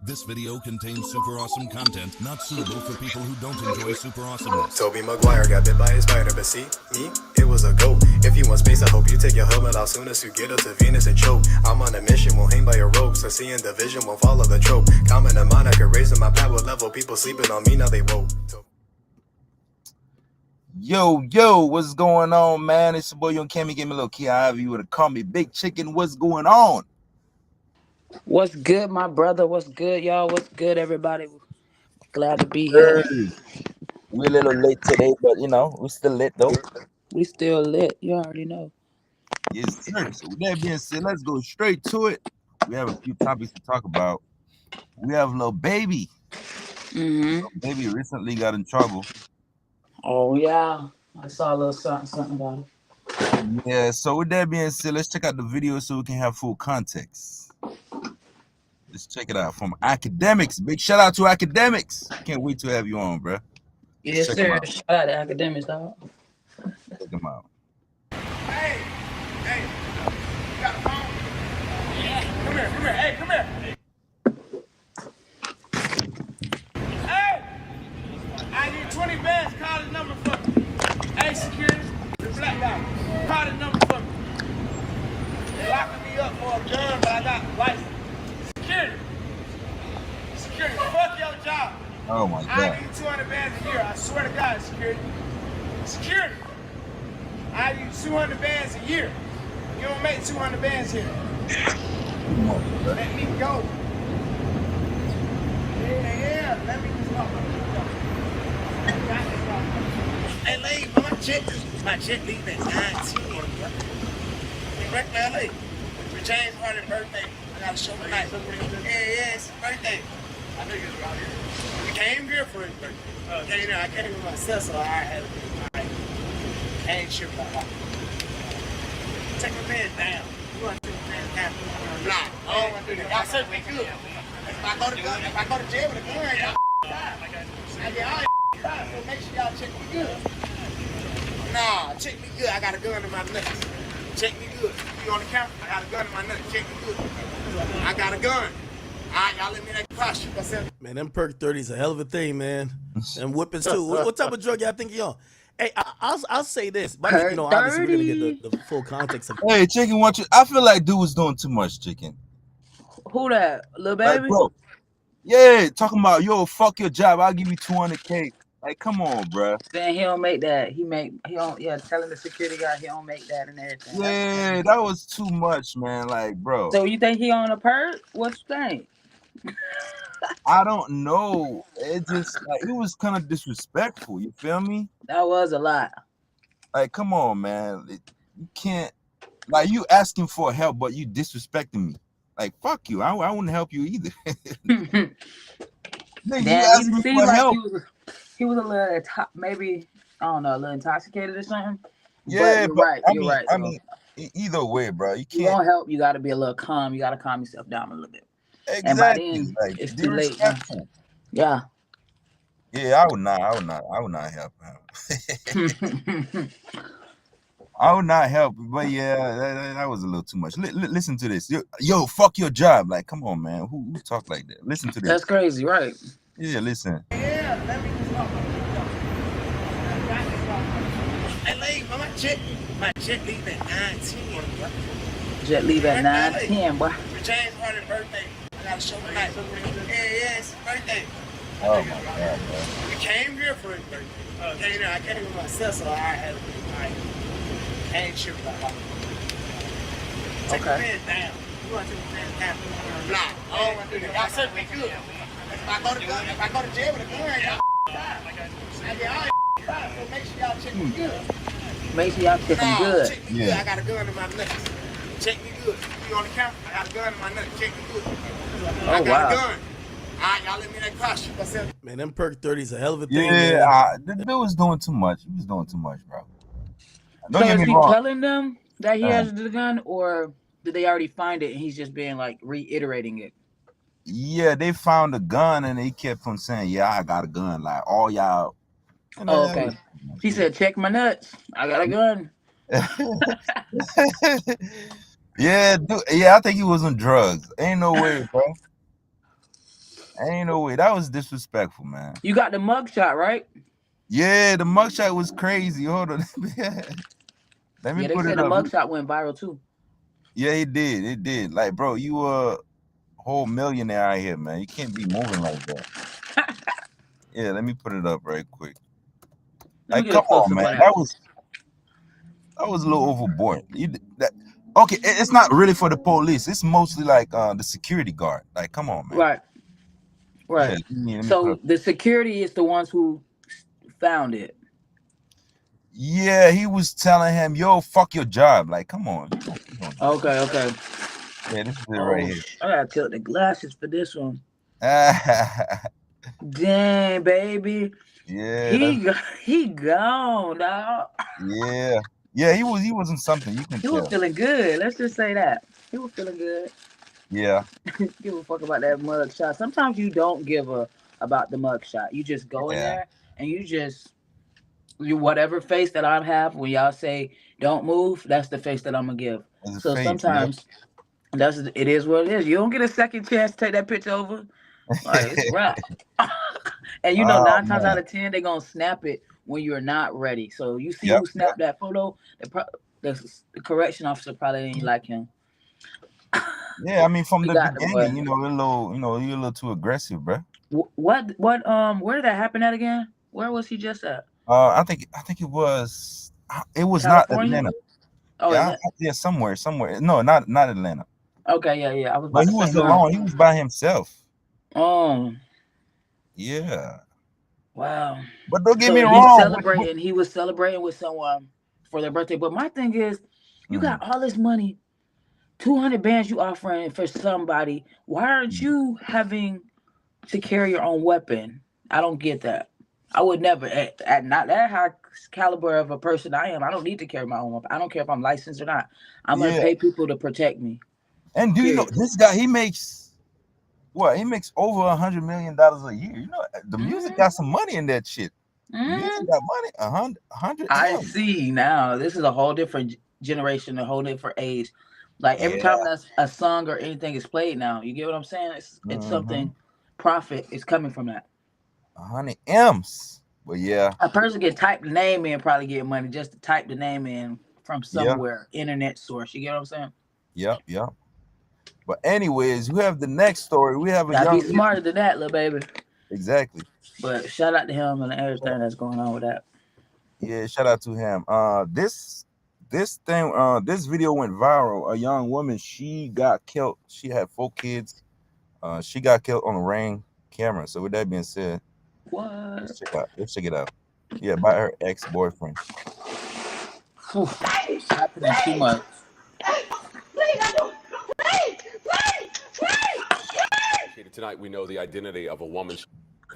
This video contains super awesome content not suitable for people who don't enjoy super awesomeness. Toby Maguire got bit by a spider, but see, me, it was a goat. If you want space, I hope you take your helmet off soon as you get up to Venus and choke. I'm on a mission, won't hang by your ropes. I see in the vision, won't follow the trope. Common in mind, I could raise my power level. People sleeping on me, now they woke. Yo, what's going on, man? It's your boy Young Cammy. Give me a little key. However you would call me, Big Chicken. What's going on? What's good, my brother? What's good, y'all? What's good, everybody? Glad to be here. We're a little late today, but you know, we're still lit though. We still lit. You already know. Yes, sir. So with that being said, let's go straight to it. We have a few topics to talk about. We have Lil Baby. Lil Baby recently got in trouble. Oh yeah, I saw a little something about it. Yeah. So with that being said, let's check out the video so we can have full context. Let's check it out from Academics. Big shout out to Academics. Can't wait to have you on, bro. Yes, sir. Shout out to Academics, dog. Check them out. Hey, you got a phone? Yeah. Come here. Hey, come here. Hey, I need 20 bands. Call the number for me. Hey, security, the black guy. Call the number for me. They locking me up for a gun, but I got license. Security, fuck your job. Oh my God. I give you 200 bands a year. I swear to God, security. I give you 200 bands a year. You don't make 200 bands here. Let me go. Yeah. Let me just go. Hey, Lane, my check leave at 9:10. Right now, LA. For James Harden's birthday. I got a show tonight. Yeah, it's his birthday. I know you was around here. We came here for his birthday. I came with myself, so I had to be alright. I ain't sure about that. Take my man down. You want to take my man down? Nah, I don't want to do that. Y'all certainly good. If I go to jail with a gun, y'all die. I get all die, so make sure y'all check me good. Nah, check me good. I got a gun in my nuts. Check me good. You on the camera? I got a gun in my nuts. Check me good. I got a gun. Alright, y'all let me that car shoot myself. Man, them perk 30s a hell of a thing, man. And whippings too. What type of drug y'all think you on? Hey, I'll say this. But you know, obviously we're gonna get the full context of. Hey, Chicken, I feel like dude was doing too much, Chicken. Who that? Lil Baby? Like, bro, yeah, talking about fuck your job. I'll give you 200K. Like, come on, bro. Saying he don't make that. He don't. Yeah, telling the security guy he don't make that and everything. Yeah, that was too much, man. Like, bro. So you think he on a perk? What you think? I don't know. It just like it was kind of disrespectful. You feel me? That was a lot. Like, come on, man. You can't. Like, you asking for help, but you disrespecting me. Like, fuck you. I wouldn't help you either. Nigga, you asking me for help. He was a little maybe I don't know, a little intoxicated or something. Yeah, but you're right. I mean, either way, bro, you can't. You won't help. You got to be a little calm. You got to calm yourself down a little bit. Exactly. And by then, like, it's too late. Yeah. Yeah, I would not help him. I would not help, but yeah, that was a little too much. Listen to this. Yo, fuck your job. Like, come on, man. Who talk like that? Listen to this. That's crazy, right? Yeah, listen. Yeah, let me just go. Hey, Lane, my jet leave at 9:10. Jet leave at 9:10, boy. For James Harden's birthday. I got a show tonight. Yeah, it's his birthday. Oh my God, bro. We came here for his birthday. I came with myself, so I had to be alright. I ain't sure about that. Take my man down. You want to take my man down? Nah, I don't want to do that. Y'all certainly good. If I go to jail with a gun, y'all die. I get all die, so make sure y'all check me good. Make sure y'all check him good. Check me good. I got a gun in my nuts. Check me good. You on the camera? I got a gun in my nuts. Check me good. I got a gun. Alright, y'all let me that car shoot myself. Man, them perk 30s a hell of a thing. Yeah, the dude was doing too much. He was doing too much, bro. So is he telling them that he has the gun, or did they already find it and he's just being like reiterating it? Yeah, they found a gun and they kept on saying, "Yeah, I got a gun." Like all y'all. Okay. He said, "Check my nuts. I got a gun." Yeah, dude, I think he was on drugs. Ain't no way, bro. Ain't no way. That was disrespectful, man. You got the mugshot, right? Yeah, the mugshot was crazy. Hold on. Let me Yeah, they put said it the up. mugshot went viral too. Yeah, it did. It did. Like, bro, you a whole millionaire out here, man. You can't be moving like that. Yeah, let me put it up right quick. Let me Like, get a come close on, up man. on that. That was a little overboard. Okay, it's not really for the police. It's mostly like the security guard. Like, come on, man. Right. Yeah, let me So the security is the ones who found it. Yeah, he was telling him, "Yo, fuck your job." Like, come on. Okay. Yeah, this is it right here. I gotta tilt the glasses for this one. Dang, baby. Yeah, he gone, dog. yeah. He wasn't something. You can He tell. was feeling good. Let's just say that. He was feeling good. Yeah. Give a fuck about that mug shot. Sometimes you don't give a about the mug shot. You just go in there and you whatever face that I have when y'all say don't move, that's the face that I'm gonna give. So sometimes it is what it is. You don't get a second chance to take that picture over. Like it's rap. And 9 times out of 10 they're gonna snap it when you're not ready. So you see who snapped that photo, the correction officer probably ain't like him. Yeah, I mean from the beginning, you're a little too aggressive, bro. Where did that happen at again? Where was he just at? I think it was California? not Atlanta. Oh, yeah, somewhere. No, not Atlanta. Okay, yeah. I was But he was alone. He was by himself. Yeah. Wow. But don't get me wrong. He was celebrating with someone for their birthday. But my thing is, you got all this money, 200 bands you offering for somebody. Why aren't you having to carry your own weapon? I don't get that. I would never, at not that high caliber of a person I am, I don't need to carry my own weapon. I don't care if I'm licensed or not. I'm going to pay people to protect me. And do you know, this guy, he makes over $100 million a year. You know, the music got some money in that shit. Music got money, 100. I see now. This is a whole different generation, a whole different age. Like every time that's a song or anything is played now, you get what I'm saying? It's something profit is coming from that. 100 M's. But yeah. A person can type the name in, probably get money just to type the name in from somewhere, internet source. You get what I'm saying? Yep. But anyways, we have the next story. We have Gotta be smarter than that, little baby. Exactly. But shout out to him and everything that's going on with that. Yeah, shout out to him. This video went viral. A young woman, she got killed. She had 4 kids. She got killed on a Ring camera. So with that being said, what? Let's check it out. Yeah, by her ex-boyfriend. It's happening too much. Tonight, we know the identity of a woman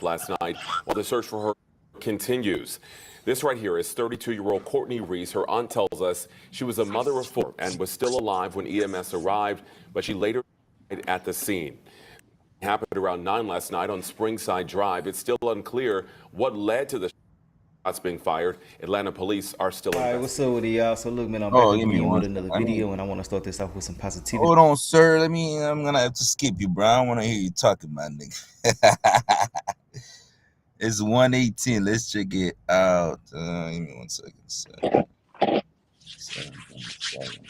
last night while the search for her continues. This right here is 32-year-old Courtney Reese. Her aunt tells us she was a mother of 4 and was still alive when EMS arrived, but she later died at the scene. It happened around 9 last night on Springside Drive. It's still unclear what led to the shots being fired. Atlanta police are still investigating. All right, what's up with y'all? So look, man, I'm back again with another video, and I want to start this off with some positivity. Hold on, sir. I'm gonna have to skip you, bro. I don't want to hear you talking, my nigga. It's 1:18. Let's check it out. Give me 1 second.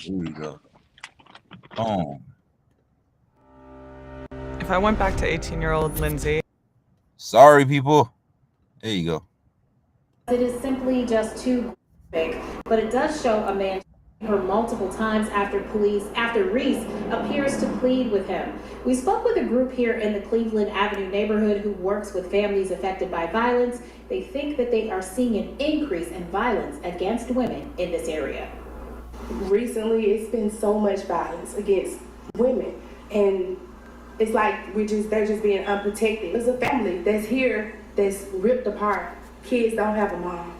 Here we go. If I went back to 18-year-old Lindsay. Sorry, people. There you go. It is simply just too big, but it does show a man her multiple times after Reese appears to plead with him. We spoke with a group here in the Cleveland Avenue neighborhood who works with families affected by violence. They think that they are seeing an increase in violence against women in this area. Recently, it's been so much violence against women, and it's like they're just being unprotected. There's a family that's here that's ripped apart. Kids don't have a mom.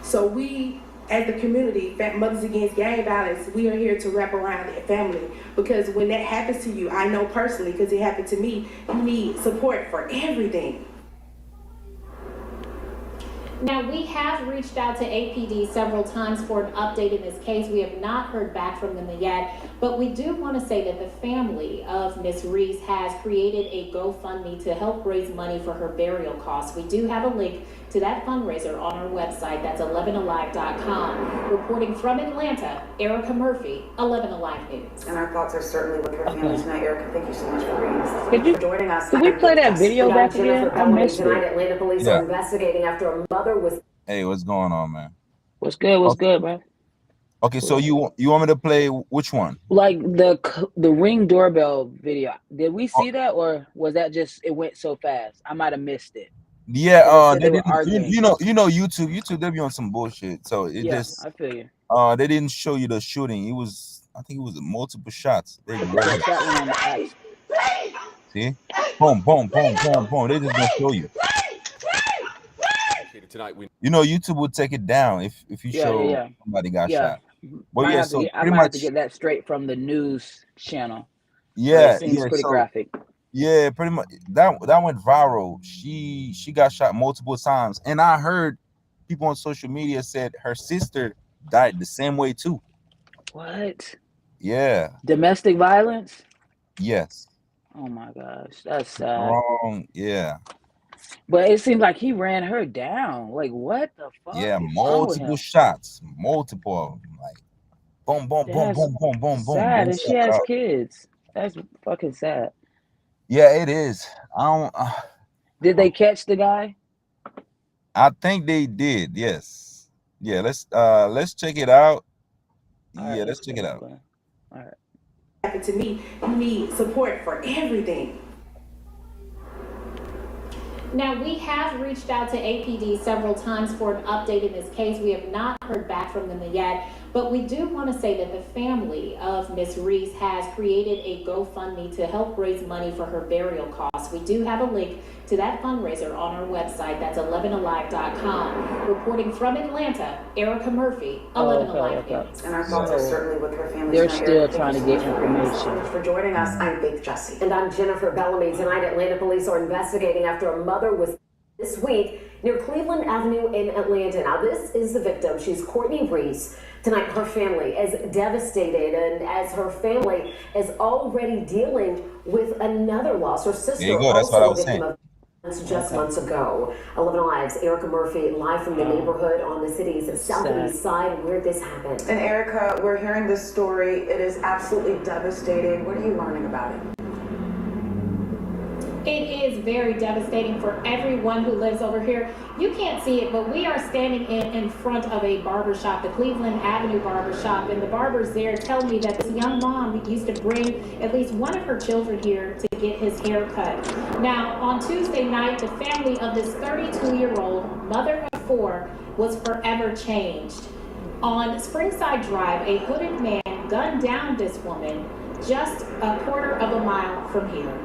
So we, as the community, Mothers Against Gang Violence, we are here to wrap around that family. Because when that happens to you, I know personally, because it happened to me, you need support for everything. Now, we have reached out to APD several times for an update in this case. We have not heard back from them yet, but we do want to say that the family of Miss Reese has created a GoFundMe to help raise money for her burial costs. We do have a link to that fundraiser on our website. That's 11alive.com. Reporting from Atlanta, Erica Murphy, 11 Alive News. And our thoughts are certainly with her family tonight. Erica, thank you so much for joining us. Could we play that video back again? I missed Tonight, it. Atlanta police are investigating after a mother was. Hey, what's going on, man? What's good? What's good, bro? Okay, so you want me to play which one? Like the Ring doorbell video. Did we see that, or was that just it went so fast? I might have missed it. Yeah, they didn't, you know YouTube they be on some bullshit. So it just I feel you. They didn't show you the shooting. It was, I think it was multiple shots. They see? Boom, boom, boom, boom, boom. They just gonna show you. Tonight you know, YouTube will take it down if you show somebody got shot. But so I might have to get that straight from the news channel. Yeah, it seems pretty graphic. Yeah, pretty much. That went viral. She got shot multiple times, and I heard people on social media said her sister died the same way too. What? Yeah. Domestic violence? Yes. Oh my gosh, that's sad. Wrong. Yeah. But it seems like he ran her down. Like, what the fuck? Yeah, multiple shots, multiple of them. Like, boom, boom, boom, boom, boom, boom, boom. Sad, and she has kids. That's fucking sad. Yeah, it is. I don't. Did they catch the guy? I think they did. Yes. Yeah. Let's check it out. Yeah, let's check it out. All right. Happened to me. You need support for everything. Now, we have reached out to APD several times for an update in this case. We have not heard back from them yet, but we do want to say that the family of Miss Reese has created a GoFundMe to help raise money for her burial costs. We do have a link to that fundraiser on our website. That's 11alive.com. Reporting from Atlanta, Erica Murphy, 11 Alive News. And our thoughts are certainly with her family. They're still trying to get information. So much for joining us. I'm Faith Jesse. And I'm Jennifer Bellamy. Tonight, Atlanta police are investigating after a mother was this week near Cleveland Avenue in Atlanta. Now, this is the victim. She's Courtney Reese. Tonight, her family is devastated, and as her family is already dealing with another loss. Her sister, there you go. That's what I was saying. Just months ago. 11 Alive's Erica Murphy live from the neighborhood on the city's southeast side where this happened. And Erica, we're hearing this story. It is absolutely devastating. What are you learning about it? It is very devastating for everyone who lives over here. You can't see it, but we are standing in front of a barbershop, the Cleveland Avenue barbershop, and the barbers there tell me that this young mom used to bring at least one of her children here to get his hair cut. Now, on Tuesday night, the family of this 32-year-old mother of four was forever changed. On Springside Drive, a hooded man gunned down this woman just a quarter of a mile from here.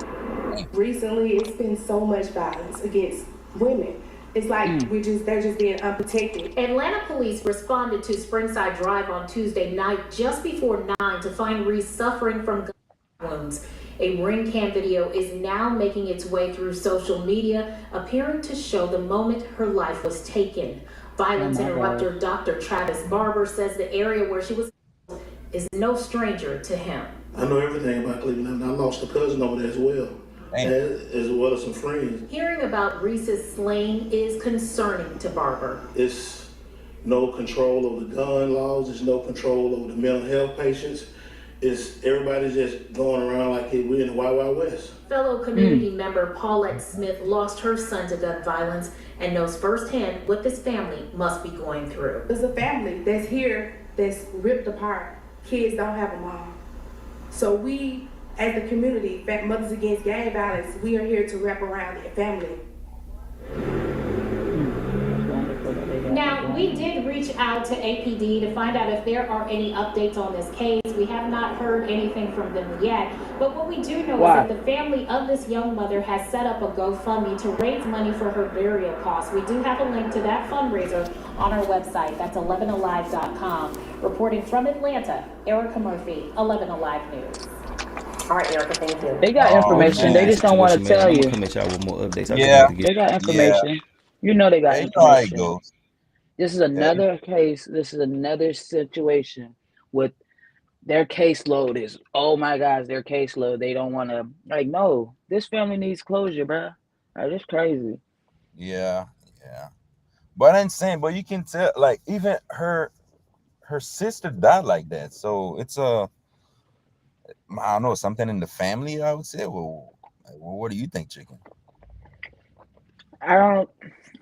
Recently, it's been so much violence against women. It's like they're just being unprotected. Atlanta police responded to Springside Drive on Tuesday night just before 9 to find Reese suffering from gun wounds. A ring cam video is now making its way through social media, appearing to show the moment her life was taken. Violence interrupter Dr. Travis Barber says the area where she was killed is no stranger to him. I know everything about Cleveland. I lost a cousin over there as well. As well as some friends. Hearing about Reese's slaying is concerning to Barber. It's no control over the gun laws. There's no control over the mental health patients. It's everybody's just going around like we're in the Wild Wild West. Fellow community member Paulette Smith lost her son to gun violence and knows firsthand what this family must be going through. There's a family that's here that's ripped apart. Kids don't have a mom. So we, as the community, Mothers Against Gang Violence, we are here to wrap around their family. Now, we did reach out to APD to find out if there are any updates on this case. We have not heard anything from them yet. But what we do know is that the family of this young mother has set up a GoFundMe to raise money for her burial costs. We do have a link to that fundraiser on our website. That's 11alive.com. Reporting from Atlanta, Erica Murphy, 11 Alive News. All right, Erica, thank you. They got information. They just don't want to tell you. Come at y'all with more updates. Yeah, they got information. You know they got Yeah, you know how it information. goes. This is Yeah. another case. This is another situation with their caseload is, oh my gosh, their caseload. They don't want to, like, no, this family needs closure, bro. Like, it's crazy. Yeah, yeah. But I'm saying, but you can tell, like, even her sister died like that. So it's I don't know, something in the family, I would say. Well, what do you think, Chicken? I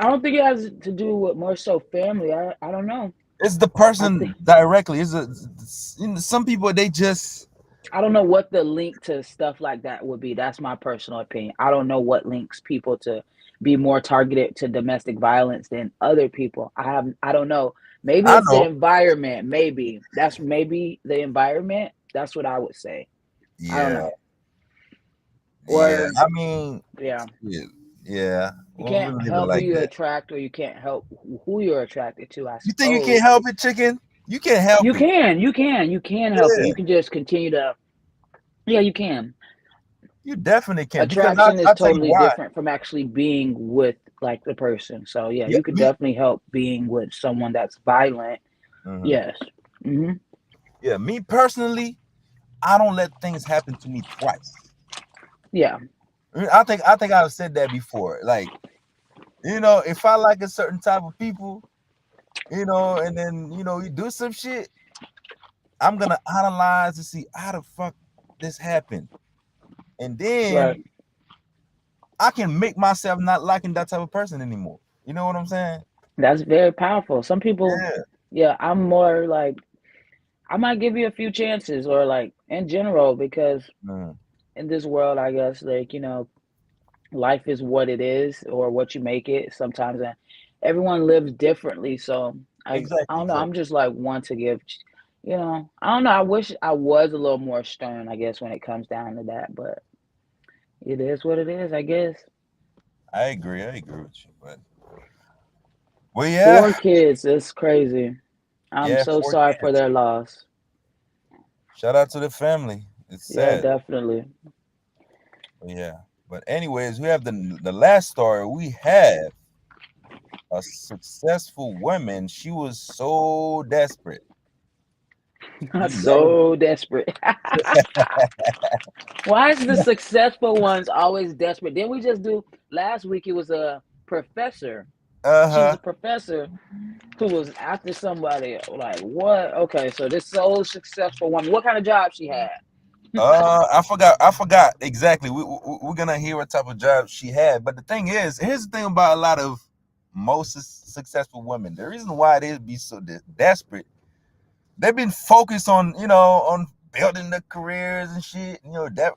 don't think it has to do with more so family. I don't know. It's the person directly. Some people, they just, I don't know what the link to stuff like that would be. That's my personal opinion. I don't know what links people to be more targeted to domestic violence than other people. I don't know. Maybe I it's the know. environment. Maybe the environment. That's what I would say. I don't Yeah. know. Yeah. Or I mean, yeah. Yeah. You We'll can't leave it help who like you that. attract, or you can't help who you're attracted to, I You think you suppose. can't help it, Chicken? You can't help You it. can help it. Yeah. You can just continue to, yeah, you can. You definitely can. Because Attraction is I'll tell you totally why. different from actually being with like the person. So yeah, Yeah, you could definitely help being with someone that's violent. Yes. Yeah, me personally, I don't let things happen to me twice. Yeah. I think I've said that before. Like, if I like a certain type of people, and then you do some shit, I'm gonna analyze to see how the fuck this happened, and then Right. I can make myself not liking that type of person anymore. You know what I'm saying? That's very powerful. Some people, Yeah. yeah, I'm more like, I might give you a few chances, or like in general, because in this world, I guess, like, life is what it is, or what you make it sometimes, and everyone lives differently. So I Exactly. don't know. I'm just like one to give, I don't know. I wish I was a little more stern, I guess, when it comes down to that, but it is what it is, I guess. I agree with you, but well, yeah. 4 kids, it's crazy. I'm Yeah, so 4 sorry for kids. their loss. Shout out to the family. It's Yeah, sad. definitely. Yeah. But anyways, we have the last story. We have a successful woman. She was so desperate. So desperate. Why is the successful ones always desperate? Didn't we just do last week? It was a professor. She was a professor who was after somebody. Like, what? Okay, so this so successful woman. What kind of job she had? I forgot exactly. We're gonna hear what type of job she had. But the thing is, here's the thing about a lot of most successful women. The reason why they be so desperate, they've been focused on on building their careers and shit.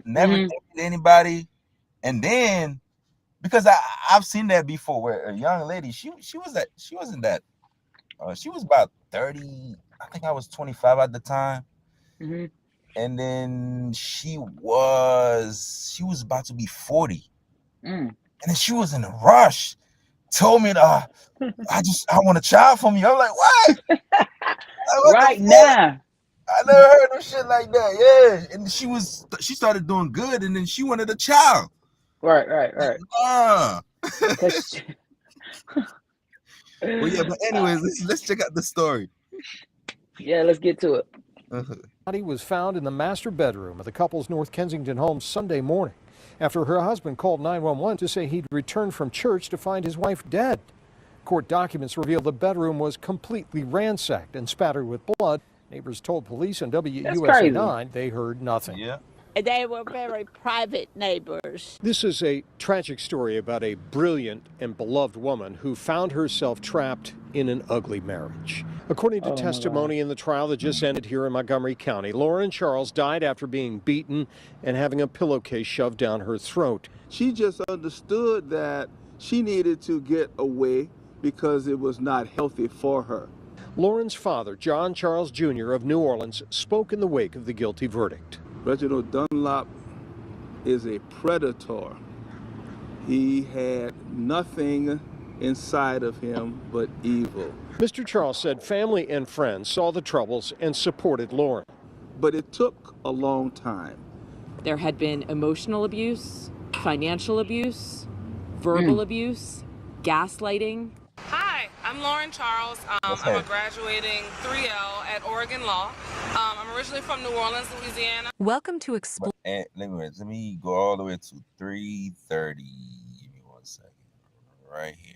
Never dated anybody, and then because I've seen that before, where a young lady she wasn't that she was about 30. I think I was 25 at the time. And then she was about to be 40. And then she was in a rush. Told me I want a child from you. I'm like, what? Like, what Right the fuck? now. I never heard of shit like that. Yeah. And she started doing good, and then she wanted a child. Right. Well, yeah, but anyways, let's check out the story. Yeah, let's get to it. Body was found in the master bedroom of the couple's North Kensington home Sunday morning after her husband called 911 to say he'd returned from church to find his wife dead. Court documents reveal the bedroom was completely ransacked and spattered with blood. Neighbors told police on WUSA 9 they heard nothing. Yeah. They were very private neighbors. This is a tragic story about a brilliant and beloved woman who found herself trapped in an ugly marriage. According to testimony in the trial that just ended here in Montgomery County, Lauren Charles died after being beaten and having a pillowcase shoved down her throat. She just understood that she needed to get away because it was not healthy for her. Lauren's father, John Charles Jr. of New Orleans, spoke in the wake of the guilty verdict. Reginald Dunlop is a predator. He had nothing inside of him but evil. Mr. Charles said family and friends saw the troubles and supported Lauren. But it took a long time. There had been emotional abuse, financial abuse, verbal abuse. gaslighting. Hi, I'm Lauren Charles. I'm a graduating 3L at Oregon Law. I'm originally from New Orleans, Louisiana. Welcome to Explore. Let me go all the way to 3:30. Give me 1 second. Right here.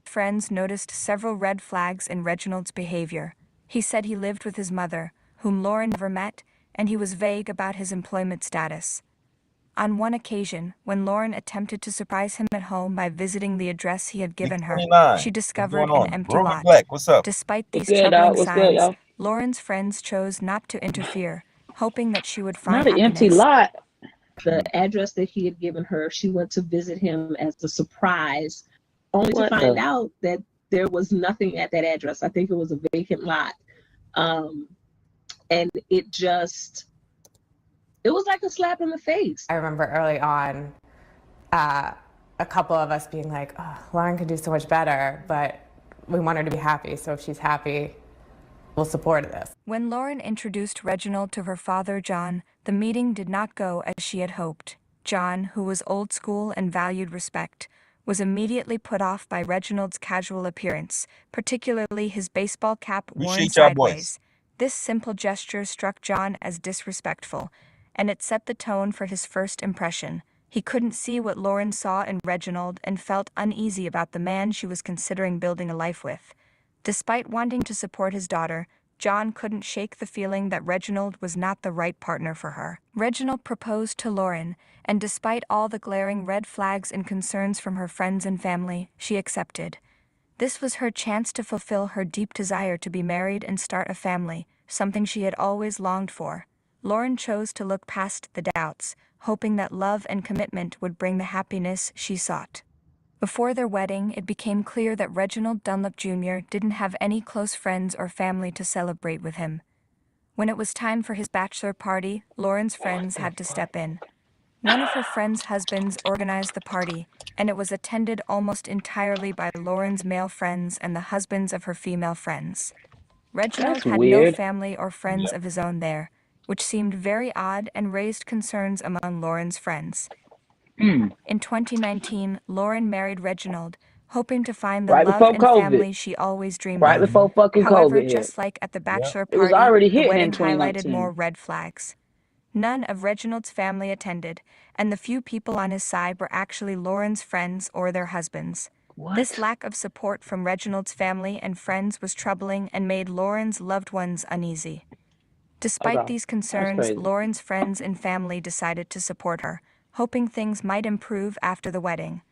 Friends noticed several red flags in Reginald's behavior. He said he lived with his mother, whom Lauren never met, and he was vague about his employment status. On one occasion, when Lauren attempted to surprise him at home by visiting the address he had given her, she discovered an empty lot. What's up? Despite these troubling signs, Lauren's friends chose not to interfere, hoping that she would find Not an empty happiness. lot. The address that he had given her, she went to visit him as a surprise, only to find out that there was nothing at that address. I think it was a vacant lot. And it was like a slap in the face. I remember early on, a couple of us being like, oh, Lauren could do so much better, but we want her to be happy. So if she's happy, we'll support this. When Lauren introduced Reginald to her father, John, the meeting did not go as she had hoped. John, who was old school and valued respect, was immediately put off by Reginald's casual appearance, particularly his baseball cap worn sideways. This simple gesture struck John as disrespectful, and it set the tone for his first impression. He couldn't see what Lauren saw in Reginald and felt uneasy about the man she was considering building a life with. Despite wanting to support his daughter, John couldn't shake the feeling that Reginald was not the right partner for her. Reginald proposed to Lauren, and despite all the glaring red flags and concerns from her friends and family, she accepted. This was her chance to fulfill her deep desire to be married and start a family, something she had always longed for. Lauren chose to look past the doubts, hoping that love and commitment would bring the happiness she sought. Before their wedding, it became clear that Reginald Dunlap Jr. didn't have any close friends or family to celebrate with him. When it was time for his bachelor party, Lauren's friends had to step in. One of her friends' husbands organized the party, and it was attended almost entirely by Lauren's male friends and the husbands of her female friends. Reginald had no family or friends of his own there, which seemed very odd and raised concerns among Lauren's friends. In 2019, Lauren married Reginald, hoping to find the love and family she always dreamed of. However, just like at the bachelor party, the wedding highlighted more red flags. None of Reginald's family attended, and the few people on his side were actually Lauren's friends or their husbands. This lack of support from Reginald's family and friends was troubling and made Lauren's loved ones uneasy. Despite these concerns, Lauren's friends and family decided to support her, hoping things might improve after the wedding.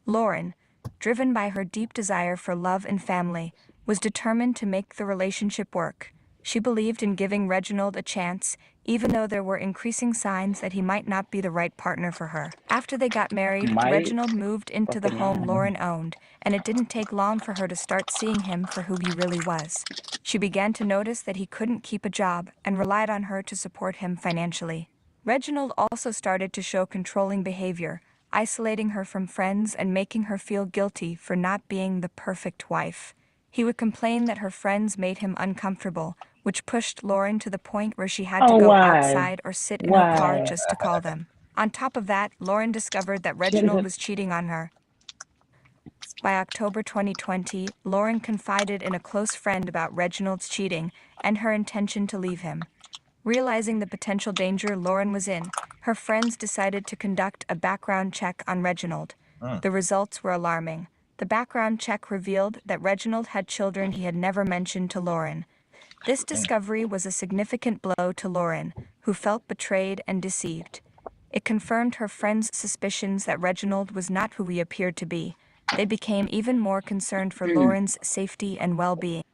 Lauren, driven by her deep desire for love and family, was determined to make the relationship work. She believed in giving Reginald a chance, even though there were increasing signs that he might not be the right partner for her. After they got married, Reginald moved into the home Lauren owned, and it didn't take long for her to start seeing him for who he really was. She began to notice that he couldn't keep a job and relied on her to support him financially. Reginald also started to show controlling behavior, isolating her from friends and making her feel guilty for not being the perfect wife. He would complain that her friends made him uncomfortable, which pushed Lauren to the point where she had to go outside or sit in her car just to call them. On top of that, Lauren discovered that Reginald was cheating on her. By October 2020, Lauren confided in a close friend about Reginald's cheating and her intention to leave him. Realizing the potential danger Lauren was in, her friends decided to conduct a background check on Reginald. The results were alarming. The background check revealed that Reginald had children he had never mentioned to Lauren. This discovery was a significant blow to Lauren, who felt betrayed and deceived. It confirmed her friends' suspicions that Reginald was not who he appeared to be. They became even more concerned for Lauren's safety and well-being.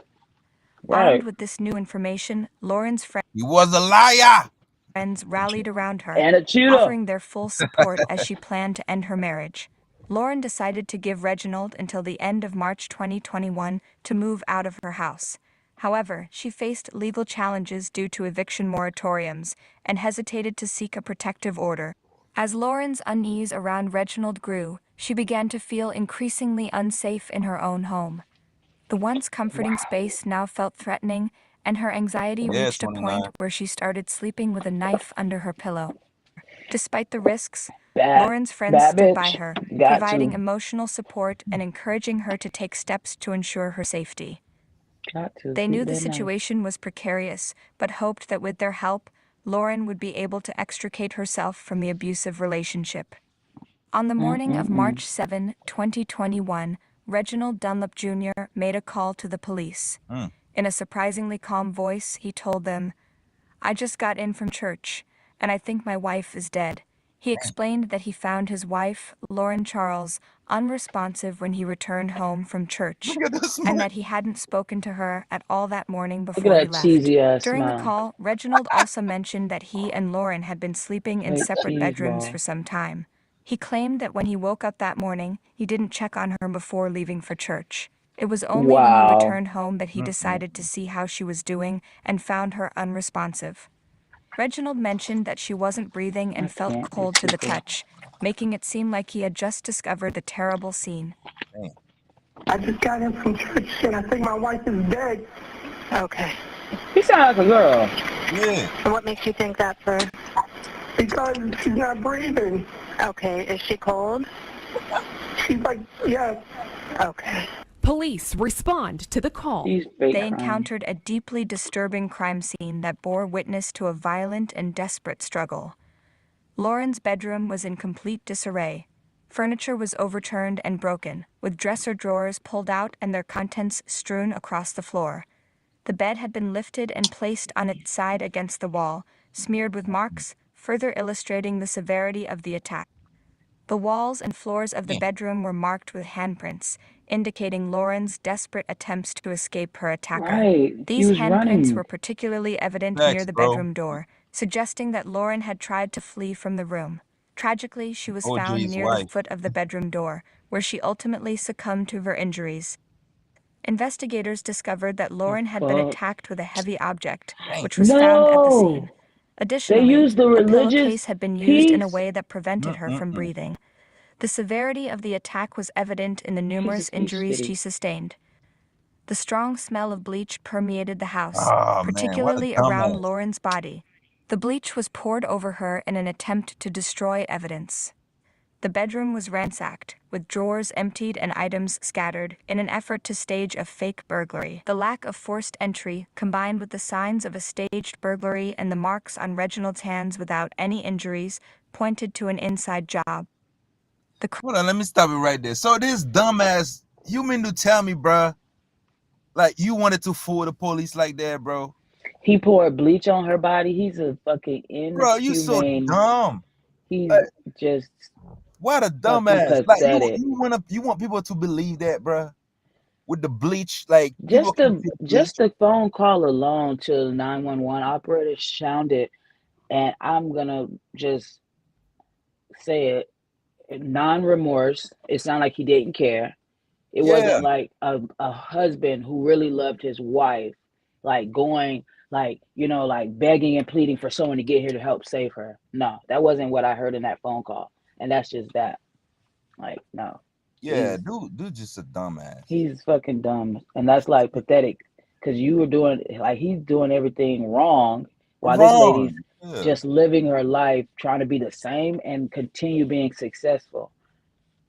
Armed with this new information, Lauren's friends was a liar. Friends rallied around her, offering their full support as she planned to end her marriage. Lauren decided to give Reginald until the end of March 2021 to move out of her house. However, she faced legal challenges due to eviction moratoriums and hesitated to seek a protective order. As Lauren's unease around Reginald grew, she began to feel increasingly unsafe in her own home. The once comforting space now felt threatening, and her anxiety reached a point where she started sleeping with a knife under her pillow. Despite the risks, Bad, Lauren's friends bad stood by bitch. her, Got providing to. emotional support and encouraging her to take steps to ensure her safety. Got to. They knew Keep the that nice. situation was precarious, but hoped that with their help, Lauren would be able to extricate herself from the abusive relationship. On the morning of March 7, 2021, Reginald Dunlap Jr. made a call to the police. In a surprisingly calm voice, he told them, "I just got in from church, and I think my wife is dead." He explained that he found his wife, Lauren Charles, unresponsive when he returned home from church, and that he hadn't spoken to her at all that morning Look at before he that left. cheesy ass During the smile. call, Reginald also mentioned that he and Lauren had been sleeping in Fake separate cheese bedrooms ball. for some time. He claimed that when he woke up that morning, he didn't check on her before leaving for church. It was only when he Wow. returned home that he decided to see how she was doing and found her unresponsive. Reginald mentioned that she wasn't breathing and felt cold to the touch, making it seem like he had just discovered the terrible scene. I just got in from church and I think my wife is dead. Okay. He sounds like a girl. Yeah. And what makes you think that, sir? Because she's not breathing. Okay. Is she cold? She's like, yeah. Okay. Police respond to the call. They encountered a deeply disturbing crime scene that bore witness to a violent and desperate struggle. Lauren's bedroom was in complete disarray. Furniture was overturned and broken, with dresser drawers pulled out and their contents strewn across the floor. The bed had been lifted and placed on its side against the wall, smeared with marks, further illustrating the severity of the attack. The walls and floors of the bedroom were marked with handprints, indicating Lauren's desperate attempts to escape her attacker. Right. He These was handprints running. were particularly evident Facts, near the bro. bedroom door, suggesting that Lauren had tried to flee from the room. Tragically, she was found OJ's near wife. the foot of the bedroom door, where she ultimately succumbed to her injuries. Investigators discovered that Lauren had been attacked with a heavy object, which was found at the scene. Additionally, used the a religious pillowcase had been used in a piece. way that prevented her from breathing. The severity of the attack was evident in the numerous injuries she sustained. The strong smell of bleach permeated the house, Oh, man, what a particularly around dumbass. Lauren's body. The bleach was poured over her in an attempt to destroy evidence. The bedroom was ransacked, with drawers emptied and items scattered, in an effort to stage a fake burglary. The lack of forced entry, combined with the signs of a staged burglary and the marks on Reginald's hands without any injuries, pointed to an inside job. Hold on, let me stop it right there. So this dumbass, you mean to tell me, bruh, like you wanted to fool the police like that, bro? He poured bleach on her body. He's a fucking inhumane. Bro, you so dumb. He's like, just what a dumbass. Like pathetic. you want people to believe that, bruh? With the bleach, like just the phone call alone to the 911 operator sounded, and I'm gonna just say it, non-remorse. It sounded like he didn't care. It wasn't like a husband who really loved his wife, like going, like, you know, like begging and pleading for someone to get here to help save her. No, that wasn't what I heard in that phone call. And that's just that. Like, no. Yeah, dude just a dumbass. He's fucking dumb. And that's like pathetic, because you were doing, like, he's doing everything wrong while this lady's just living her life, trying to be the same and continue being successful.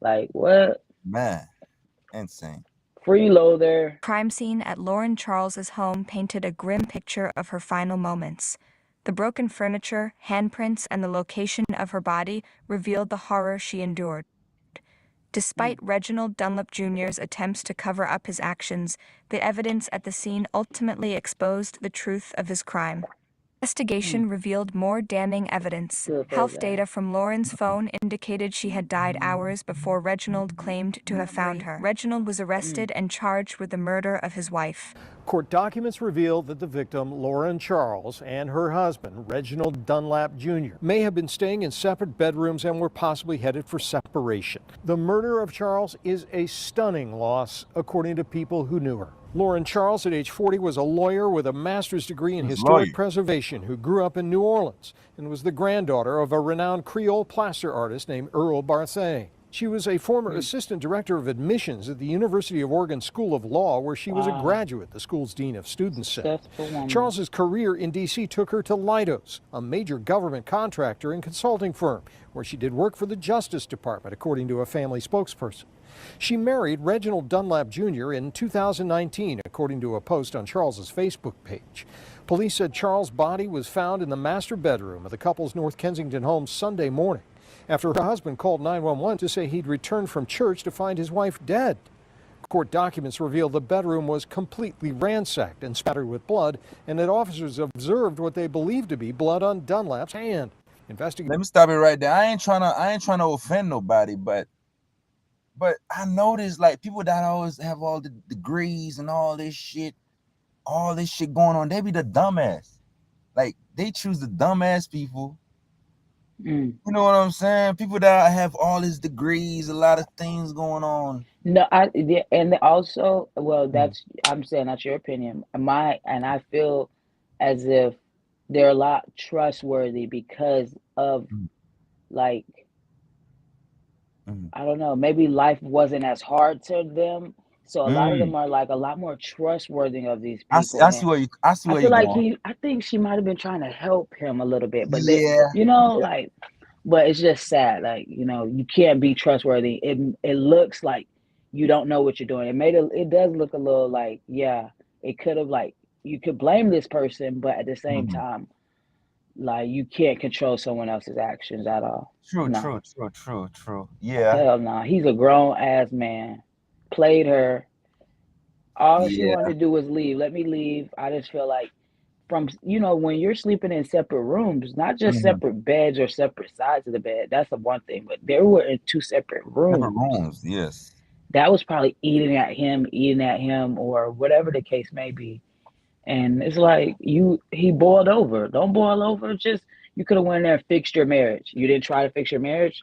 Like, what? Man. Insane. Freeload there. Crime scene at Lauren Charles's home painted a grim picture of her final moments. The broken furniture, handprints, and the location of her body revealed the horror she endured. Despite Reginald Dunlap Jr.'s attempts to cover up his actions, the evidence at the scene ultimately exposed the truth of his crime. Investigation revealed more damning evidence. Health data from Lauren's phone indicated she had died hours before Reginald claimed to have found her. Reginald was arrested and charged with the murder of his wife. Court documents reveal that the victim, Lauren Charles, and her husband, Reginald Dunlap Jr., may have been staying in separate bedrooms and were possibly headed for separation. The murder of Charles is a stunning loss, according to people who knew her. Lauren Charles, at age 40, was a lawyer with a master's degree in historic preservation who grew up in New Orleans and was the granddaughter of a renowned Creole plaster artist named Earl Barthé. She was a former assistant director of admissions at the University of Oregon School of Law, where she was a graduate, the school's dean of students said. Charles's career in D.C. took her to Leidos, a major government contractor and consulting firm, where she did work for the Justice Department, according to a family spokesperson. She married Reginald Dunlap Jr. in 2019, according to a post on Charles's Facebook page. Police said Charles' body was found in the master bedroom of the couple's North Kensington home Sunday morning, after her husband called 911 to say he'd returned from church to find his wife dead. Court documents reveal the bedroom was completely ransacked and spattered with blood, and that officers observed what they believed to be blood on Dunlap's hand. Let me stop it right there. I ain't trying to offend nobody, but I noticed like people that always have all the degrees and all this shit going on, they be the dumbass. Like they choose the dumbass people. You know what I'm saying? People that have all these degrees, a lot of things going on. No, and also, well, that's I'm saying that's your opinion. And I feel as if they're a lot trustworthy because of like I don't know, maybe life wasn't as hard to them. So a lot of them are like a lot more trustworthy of these people. I see where you're going. I think she might have been trying to help him a little bit, but Yeah. but it's just sad. Like, you can't be trustworthy. It looks like you don't know what you're doing. It does look a little like, yeah, it could have like you could blame this person, but at the same time, like you can't control someone else's actions at all. True. Yeah. Hell no. He's a grown ass man. Played her. All she wanted to do was leave. Let me leave. I just feel like when you're sleeping in separate rooms, not just separate beds or separate sides of the bed, that's the one thing, but they were in two separate rooms. Yes. That was probably eating at him, or whatever the case may be. And it's like he boiled over. Don't boil over. Just you could have went in there and fixed your marriage. You didn't try to fix your marriage.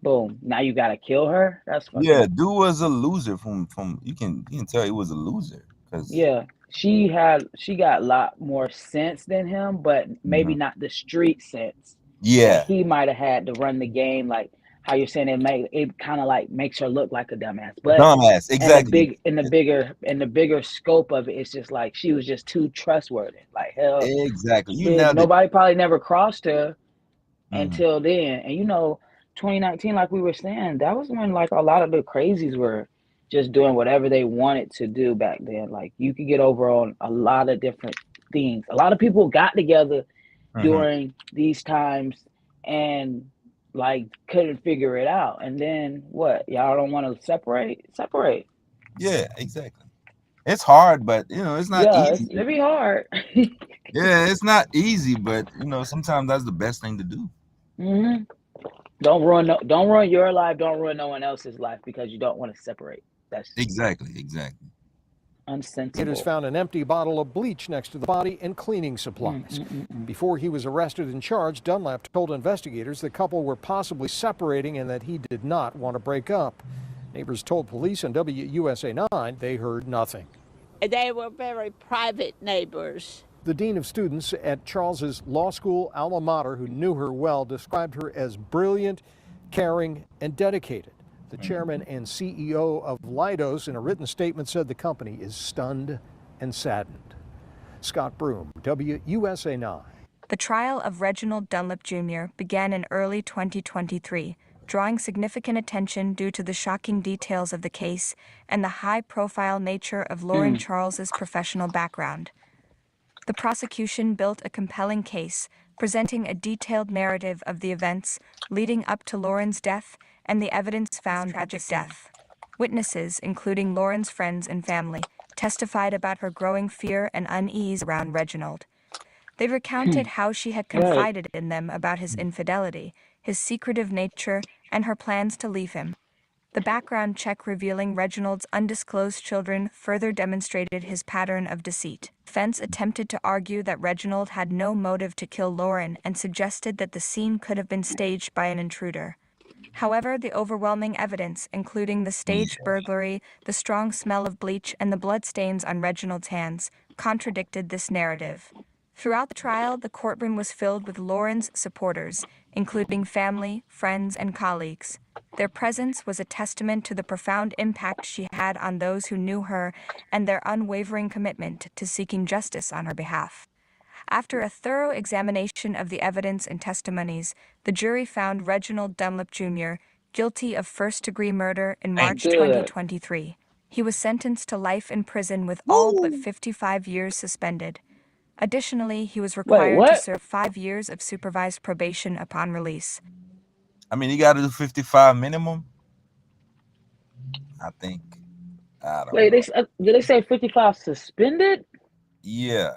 Boom. Now you gotta kill her. That's fucked up. Dude was a loser from you can tell he was a loser. Yeah. She got a lot more sense than him, but maybe not the street sense. Yeah. He might have had to run the game, like how you're saying it kind of like makes her look like a dumbass. But exactly. In the bigger scope of it, it's just like she was just too trustworthy. Like hell. Exactly. Nobody probably never crossed her until then. And 2019, like we were saying, that was when like a lot of the crazies were just doing whatever they wanted to do back then. Like you could get over on a lot of different things. A lot of people got together during these times and like couldn't figure it out. And then what? Y'all don't want to separate? Separate. Yeah, exactly. It's hard, but it's not easy. It'd be hard. Yeah, it's not easy, but sometimes that's the best thing to do. Don't ruin your life. Don't ruin no one else's life because you don't want to separate. That's exactly. Unsensible. It has found an empty bottle of bleach next to the body and cleaning supplies. Before he was arrested and charged, Dunlap told investigators the couple were possibly separating and that he did not want to break up. Neighbors told police on WUSA 9 they heard nothing. They were very private neighbors. The dean of students at Charles's law school alma mater, who knew her well, described her as brilliant, caring, and dedicated. The chairman and CEO of Leidos, in a written statement, said the company is stunned and saddened. Scott Broom, WUSA 9. The trial of Reginald Dunlap Jr. began in early 2023, drawing significant attention due to the shocking details of the case and the high-profile nature of Lauren Charles's professional background. The prosecution built a compelling case, presenting a detailed narrative of the events leading up to Lauren's death and the evidence found tragic death. Witnesses, including Lauren's friends and family, testified about her growing fear and unease around Reginald. They recounted how she had confided in them about his infidelity, his secretive nature, and her plans to leave him. The background check revealing Reginald's undisclosed children further demonstrated his pattern of deceit. Defense attempted to argue that Reginald had no motive to kill Lauren and suggested that the scene could have been staged by an intruder. However, the overwhelming evidence, including the staged burglary, the strong smell of bleach, and the bloodstains on Reginald's hands, contradicted this narrative. Throughout the trial, the courtroom was filled with Lauren's supporters, including family, friends, and colleagues. Their presence was a testament to the profound impact she had on those who knew her and their unwavering commitment to seeking justice on her behalf. After a thorough examination of the evidence and testimonies, the jury found Reginald Dunlap Jr. guilty of first-degree murder in March 2023. He was sentenced to life in prison with all but 55 years suspended. Additionally, he was required to serve 5 years of supervised probation upon release. I mean, he got to do 55 minimum. I think. I don't know. Did they say 55 suspended? Yeah.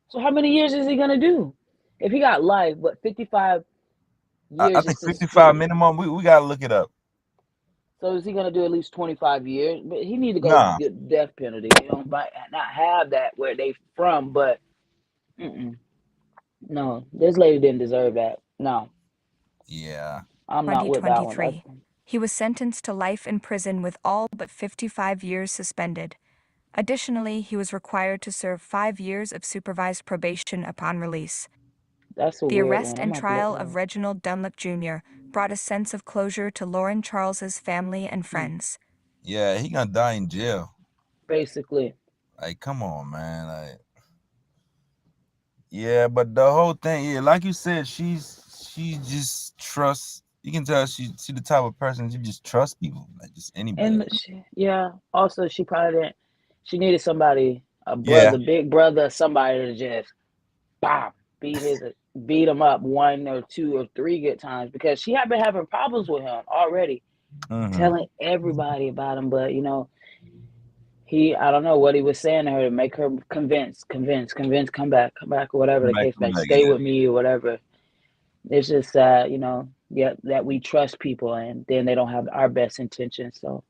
So how many years is he gonna do? If he got life, but 55 years I think is 55 suspended. minimum. We got to look it up. So is he gonna do at least 25 years? But he need to go Nah. get death penalty. You know, might not have that where they from, but no, this lady didn't deserve that. No. Yeah. I'm not with that one. He was sentenced to life in prison with all but 55 years suspended. Additionally, he was required to serve 5 years of supervised probation upon release. That's a The weird arrest one. and trial of Reginald Dunlap Jr. brought a sense of closure to Lauren Charles's family and friends. Yeah, he gonna die in jail. Basically. Like, come on, man. Like, yeah, but the whole thing, yeah, like you said, she just trusts. You can tell she the type of person she just trusts people, like just anybody. And also she probably didn't. She needed somebody, a brother, big brother, somebody to just, beat him up 1 or 2 or 3 good times, because she had been having problems with him already, telling everybody about him. But I don't know what he was saying to her to make her convince, come back, or whatever the case may be, stay with me or whatever. It's just sad, that we trust people and then they don't have our best intentions. So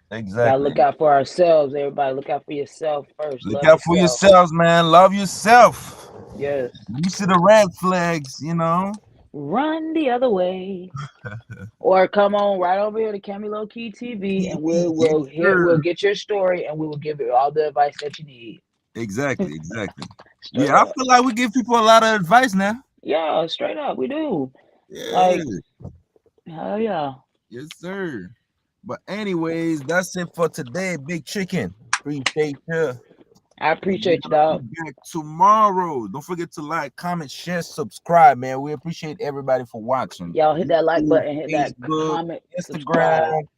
gotta look out for ourselves. Everybody, look out for yourself first. Look out for yourselves, man. Love yourself. Yes. You see the red flags, Run the other way. Or come on right over here to Cammy Low Key TV, and we'll get your story and we will give you all the advice that you need. Exactly. Yeah, I feel like we give people a lot of advice now. Yeah, straight up, we do. Yeah. Hell yeah. Yes, sir. But anyways, that's it for today, Big Chicken. Appreciate you. I appreciate you, dog. Back tomorrow. Don't forget to like, comment, share, subscribe, man. We appreciate everybody for watching. Y'all hit that like button, hit that comment, Instagram,